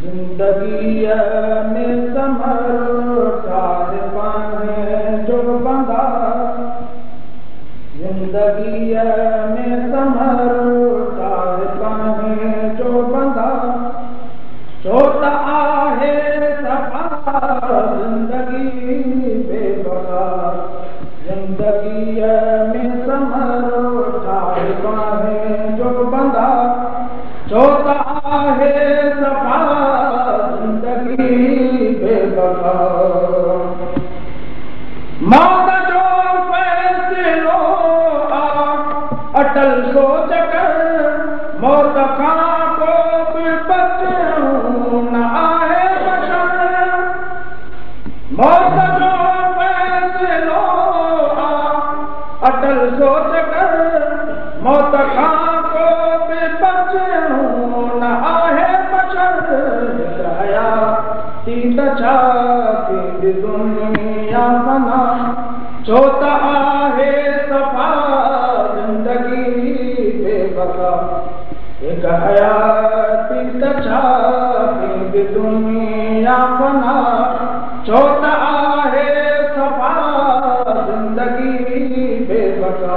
जिंदगी में समरकार पाने जो बंदा, जिंदगी में समरकार पाने जो बंदा, छोटा आहे सफा जिंदगी बेबका, जिंदगी में समरकार पाने जो बंदा, छोटा आहे सफा जिंदगी बेबका। मौत जो फैसलो अटल सोच कर, मौत खां को भी बचूं न आहे बशर। मौत जो फैसलो अटल सोच कर, मौत खां को भी बचूं न आहे बशर। हयाती त छा थींदी दुनिया फना, छो त आहे सफ़ा जिंदगी बेबका। हिक हयाती त छा थींदी दुनिया फना, छो त आहे सफ़ा जिंदगी बेबका।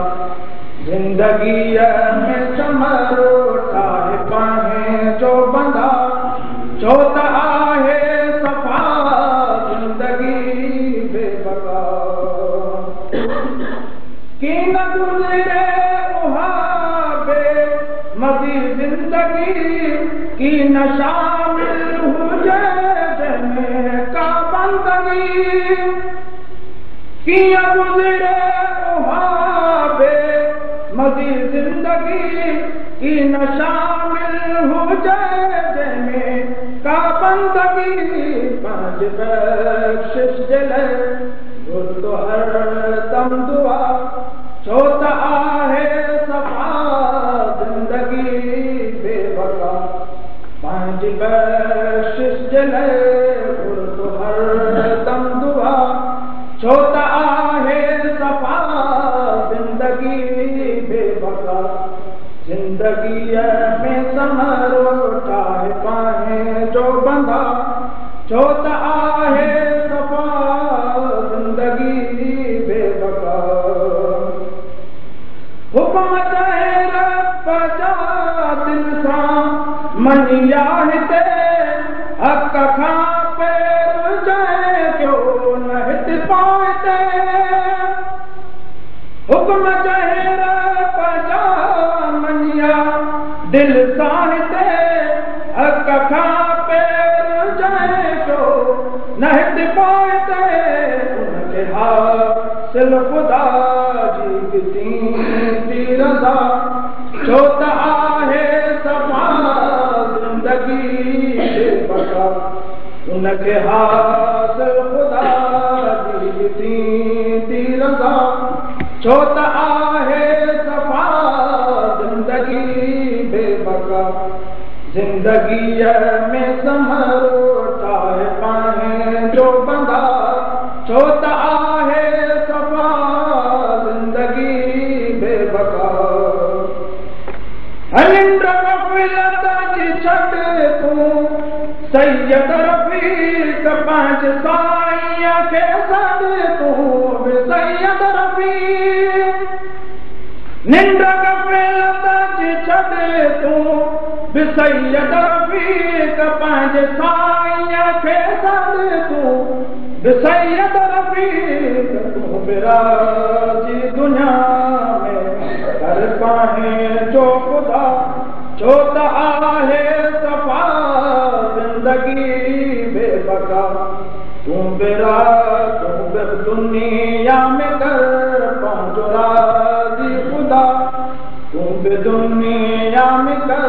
जिंदगीअ में चमरो ठाहे पाणे जो बंदा, छो त आहे सफ़ा जिंदगी बेबका। की न गुज़रे उहा बेमज़ीद जिंदगी, की न शामिल हुजे जंहिंमें का बंदगी। कीअं गुज़रे उहा बेमज़ीद जिंदगी, की न शामिल हुजे जंहिंमें का बंदगी। पंहिंजी बख़्शिश जे लाइ घुर हर दम दुआ, छो त आहे सफ़ा जिंदगी बेबका। पंहिंजी बख़्शिश जे लाइ घुर हर दम दुआ, छो त आहे सफ़ा जिंदगी बेबका। जिंदगीअ में समरो ठाहे पाणे जो बंदा, छो त आहे सफ़ा जिंदगी बेबका। हुक्म चए रब जा दिल सां मञिया हिते, हक़ खां पैर जाए क्यों न हिते पाइते। हुक्म चए रब जा मञिया दिल सां हिते, हक़ खां पैर जाए क्यों न हिते पाइते। उनखे हासिल ख़ुदा जी थी रज़ा, छो त आहे सफ़ा जिंदगी बेबका। उनखे हासिल ख़ुदा जी थी रज़ा, छो त आहे सफ़ा जिंदगी बेबका। जिंदगीअ में समरो ठाहे पाणे जो बंदा, छो त आहे सफ़ा जिंदगी बेबका। निंड ग़फ़लत जी छॾ तूं सैयद रफ़ीक, पंहिंजे साईंअ खे सॾ तूं बि सैयद रफ़ीक। निंड ग़फ़लत जी छॾ तूं बि सैयद रफ़ीक, पंहिंजे साईंअ खे सॾ तूं बि सैयद रफ़ीक। तूं बि राज़ी दुनिया में कर पाणे जो ख़ुदा, छो त आहे सफ़ा जिंदगी बेबका। तूं बि दुनिया में कर पंहिंजो राज़ी ख़ुदा, तूं बि दुनिया में कर